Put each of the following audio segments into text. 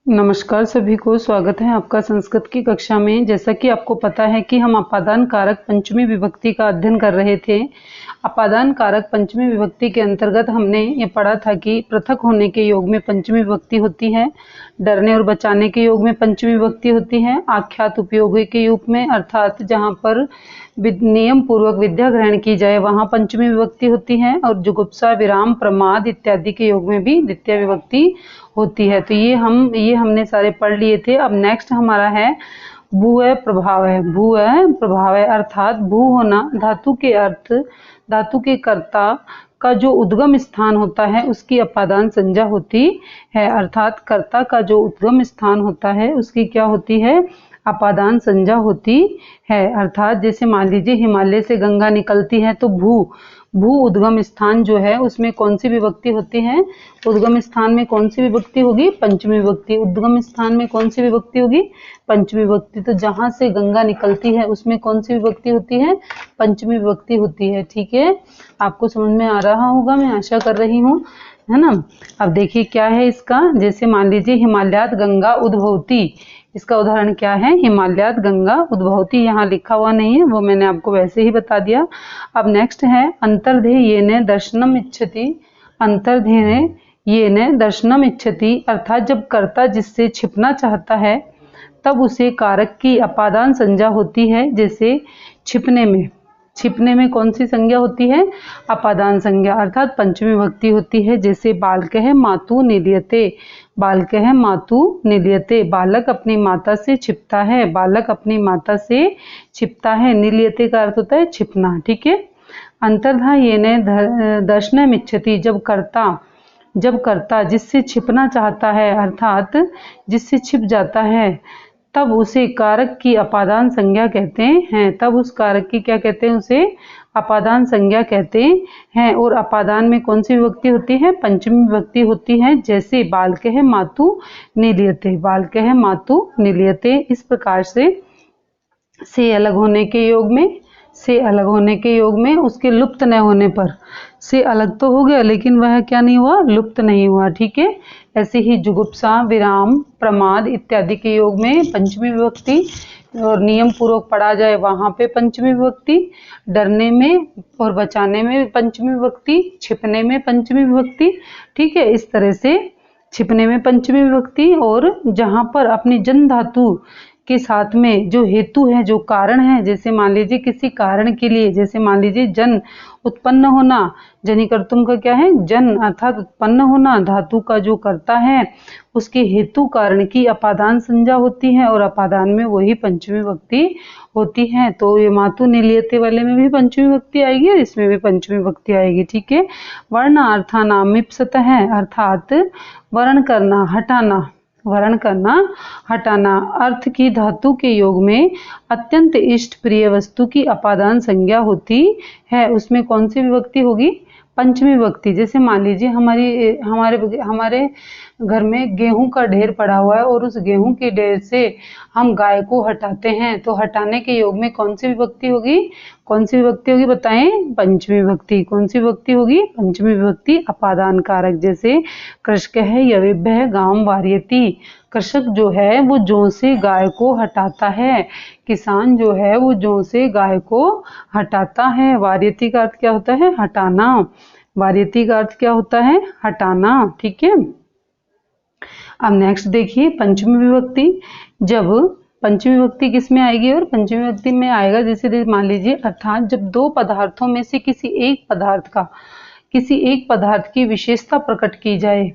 नमस्कार सभी को, स्वागत है आपका संस्कृत की कक्षा में। जैसा कि आपको पता है कि हम अपादान कारक पंचमी विभक्ति का अध्ययन कर रहे थे। अपादान कारक पंचमी विभक्ति के अंतर्गत हमने ये पढ़ा था कि पृथक होने के योग में पंचमी विभक्ति होती है, डरने और बचाने के योग में पंचमी विभक्ति होती है, आख्यात उपयोगी के योग में अर्थात जहाँ पर नियम पूर्वक विद्या ग्रहण की जाए वहाँ पंचमी विभक्ति होती है, और जुगुप्सा, विराम, प्रमाद इत्यादि के योग में भी द्वितीय विभक्ति होती है। तो ये हमने सारे पढ़ लिए थे। अब नेक्स्ट हमारा है भूय प्रभाव है। भूय प्रभाव है अर्थात भू होना, धातु के अर्थ, धातु के कर्ता का जो उद्गम स्थान होता है उसकी अपादान संज्ञा होती है। अर्थात कर्ता का जो उद्गम स्थान होता है उसकी क्या होती है, अपादान संज्ञा होती है। अर्थात जैसे मान लीजिए हिमालय से गंगा निकलती है तो भू उद्गम स्थान जो है उसमें कौन सी विभक्ति होती है, उद्गम स्थान में कौन सी विभक्ति होगी, पंचमी विभक्ति। उद्गम स्थान में कौन सी विभक्ति होगी, पंचमी विभक्ति। तो जहां से गंगा निकलती है उसमें कौन सी विभक्ति होती है, पंचमी विभक्ति होती है। ठीक है, आपको समझ में आ रहा होगा, मैं आशा कर रही हूँ, है ना। अब देखिए क्या है इसका, जैसे मान लीजिए हिमालयात गंगा उद्भवती, इसका उदाहरण क्या है, हिमालयात गंगा उद्भवती। यहाँ लिखा हुआ नहीं है, वो मैंने आपको वैसे ही बता दिया। अब नेक्स्ट है अंतर्ध्येयेन दर्शनम इच्छति। अंतर्ध्येयेन दर्शनम इच्छति अर्थात जब कर्ता जिससे छिपना चाहता है तब उसे कारक की अपादान संज्ञा होती है। जैसे छिपने में कौन सी संज्ञा होती है, अपादान संज्ञा, अर्थात पंचमी विभक्ति होती है। जैसे बालकः मातु निलीयते, बालकः मातु निलीयते, बालक अपनी माता से छिपता है, बालक अपनी माता से छिपता है। निलीयते का अर्थ होता है छिपना। ठीक है, अंतर्धायेन दर्शनम इच्छति, जब कर्ता जिससे छिपना चाहता है अर्थात जिससे छिप जाता है तब उसे कारक की अपादान संज्ञा कहते हैं। तब उस कारक की क्या कहते हैं, उसे अपादान संज्ञा कहते हैं। और अपादान में कौन सी विभक्ति होती है, पंचमी विभक्ति होती है। जैसे बालकः मातु निलीयते, बालकः मातु निलीयते। इस प्रकार से अलग होने के योग में उसके लुप्त न होने पर, से अलग तो हो गया लेकिन वह क्या नहीं हुआ, लुप्त नहीं हुआ। ठीक है, ऐसे ही जुगुप्सा, विराम, प्रमाद इत्यादि के योग में पंचमी विभक्ति, और नियम पूर्वक पढ़ा जाए वहाँ पे पंचमी विभक्ति, डरने में और बचाने में पंचमी विभक्ति, छिपने में पंचमी विभक्ति। ठीक है, इस तरह से छिपने में पंचमी विभक्ति, और जहाँ पर अपनी जन धातु के साथ में जो हेतु है, जो कारण है, जैसे मान लीजिए किसी कारण के लिए, जैसे मान लीजिए जन उत्पन्न होना, जनि कर्तुम का क्या है, जन अर्थात उत्पन्न होना, धातु का जो कर्ता है उसके हेतु कारण की अपादान संज्ञा होती है, और अपादान में वही पंचमी विभक्ति होती है। तो ये मातु निलीयते वाले में भी पंचमी विभक्ति आएगी और इसमें भी पंचमी विभक्ति आएगी। ठीक है, वर्णार्थानाम मिप्सतः है अर्थात वर्ण करना, हटाना, अर्थ की धातु के योग में अत्यंत इष्ट प्रिय वस्तु की अपादान संज्ञा होती है। उसमें कौन सी विभक्ति होगी, पंचमी विभक्ति। जैसे मान लीजिए हमारे घर में गेहूं का ढेर पड़ा हुआ है और उस गेहूं के ढेर से हम गाय को हटाते हैं, तो हटाने के योग में कौन सी विभक्ति होगी, बताएं, पंचमी विभक्ति। कौन सी विभक्ति होगी, पंचमी विभक्ति, अपादान कारक। जैसे कृषकः यवेभ्यः गां वारयति, कृषक जो है वो जौ से गाय को हटाता है, किसान जो है वो जौ से गाय को हटाता है। वारयति का अर्थ क्या होता है, हटाना, वारयति का अर्थ क्या होता है, हटाना। ठीक है, अब नेक्स्ट देखिए पंचमी विभक्ति। जब पंचमी विभक्ति किस में आएगी, और पंचमी विभक्ति में आएगा जैसे मान लीजिए अर्थात जब दो पदार्थों में से किसी एक पदार्थ की विशेषता प्रकट की जाए,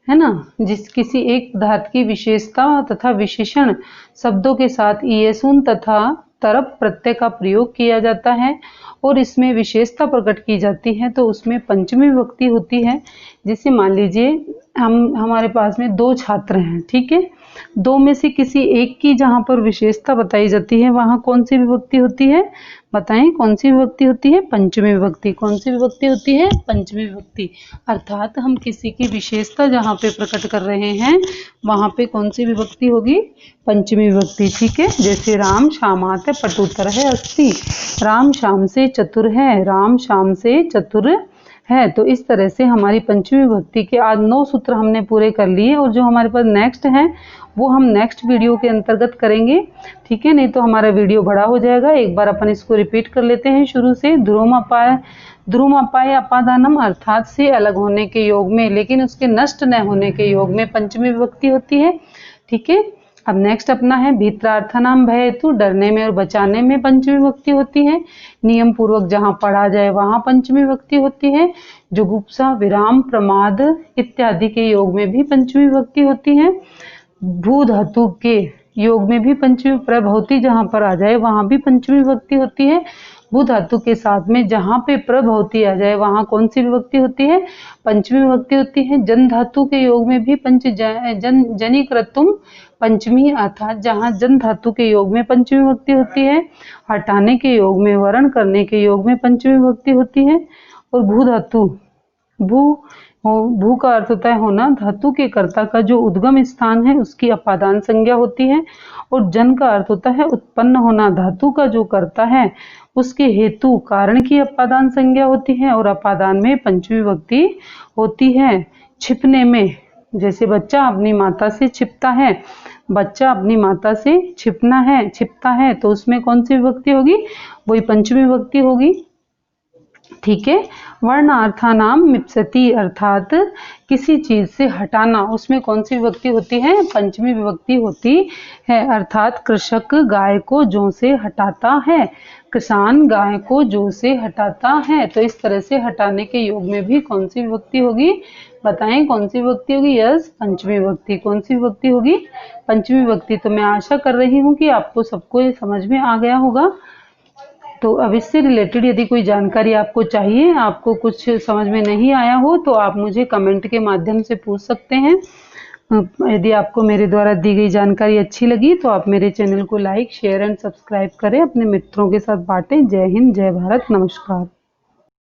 है ना, किसी एक पदार्थ की विशेषता तथा विशेषण शब्दों के साथ ईयसून तथा तरप प्रत्यय का प्रयोग किया जाता है और इसमें विशेषता प्रकट की जाती है, तो उसमें पंचमी विभक्ति होती है। जैसे मान लीजिए हमारे पास में दो छात्र हैं, ठीक है, दो में से किसी एक की जहाँ पर विशेषता बताई जाती है वहाँ कौन सी विभक्ति होती है, बताएं, कौन सी विभक्ति होती है, पंचमी विभक्ति। कौन सी विभक्ति होती है, पंचमी विभक्ति। अर्थात हम किसी की विशेषता जहाँ पे प्रकट कर रहे हैं वहाँ पे कौन सी विभक्ति होगी, पंचमी विभक्ति। ठीक है, जैसे राम श्यामात पटुतर है अस्ति, राम श्याम से चतुर है, राम श्याम से चतुर है। तो इस तरह से हमारी पंचमी विभक्ति के आज 9 सूत्र हमने पूरे कर लिए, और जो हमारे पास नेक्स्ट हैं वो हम नेक्स्ट वीडियो के अंतर्गत करेंगे, ठीक है। नहीं तो हमारा वीडियो बड़ा हो जाएगा। एक बार अपन इसको रिपीट कर लेते हैं शुरू से। ध्रुवमपाय अपादानम अर्थात से अलग होने के योग में लेकिन उसके नष्ट न होने के योग में पंचमी विभक्ति होती है, ठीक है। अब नेक्स्ट अपना है भीत्रार्थनाम भय हेतु, डरने में और बचाने में पंचमी विभक्ति होती है। नियम पूर्वक जहाँ पढ़ा जाए वहाँ पंचमी विभक्ति होती है। जुगुप्सा, विराम, प्रमाद इत्यादि के योग में भी पंचमी विभक्ति होती है। भू धातु के योग में भी पंचमी, प्रभवती जहाँ पर आ जाए वहाँ भी पंचमी विभक्ति होती है। भू धातु के साथ में जहाँ पे प्रभवती आ जाए वहाँ कौन सी विभक्ति होती है? पंचमी विभक्ति होती है। जन धातु के योग में भी जनिकृतुम पंचमी, अर्थात जहाँ जन धातु के योग में पंचमी विभक्ति होती है। हटाने के योग में, वर्ण करने के योग में पंचमी विभक्ति होती है। और भू धातु, भू का अर्थ होता है होना, धातु के कर्ता का जो उद्गम स्थान है उसकी अपादान संज्ञा होती है। और जन का अर्थ होता है उत्पन्न होना, धातु का जो कर्ता है उसके हेतु कारण की अपादान संज्ञा होती है। और अपादान में पंचमी विभक्ति होती है। छिपने में, जैसे बच्चा अपनी माता से छिपता है, बच्चा अपनी माता से छिपता है तो उसमें कौन सी विभक्ति होगी? वही पंचमी विभक्ति होगी, ठीक है। वर्णार्थानाम मिप्सति, अर्थात किसी चीज से हटाना, उसमें कौन सी विभक्ति होती है? पंचमी विभक्ति होती है। अर्थात कृषक गाय को जौ से हटाता है, किसान गाय को जौ से हटाता है। तो इस तरह से हटाने के योग में भी कौन सी विभक्ति होगी? बताएं कौन सी विभक्ति होगी? यस, पंचमी विभक्ति। कौन सी विभक्ति होगी? पंचमी विभक्ति। तो मैं आशा कर रही हूँ कि आपको सबको ये समझ में आ गया होगा। तो अब इससे रिलेटेड यदि कोई जानकारी आपको चाहिए, आपको कुछ समझ में नहीं आया हो तो आप मुझे कमेंट के माध्यम से पूछ सकते हैं। यदि आपको मेरे द्वारा दी गई जानकारी अच्छी लगी तो आप मेरे चैनल को लाइक, शेयर एंड सब्सक्राइब करें, अपने मित्रों के साथ बांटें। जय हिंद, जय भारत, नमस्कार।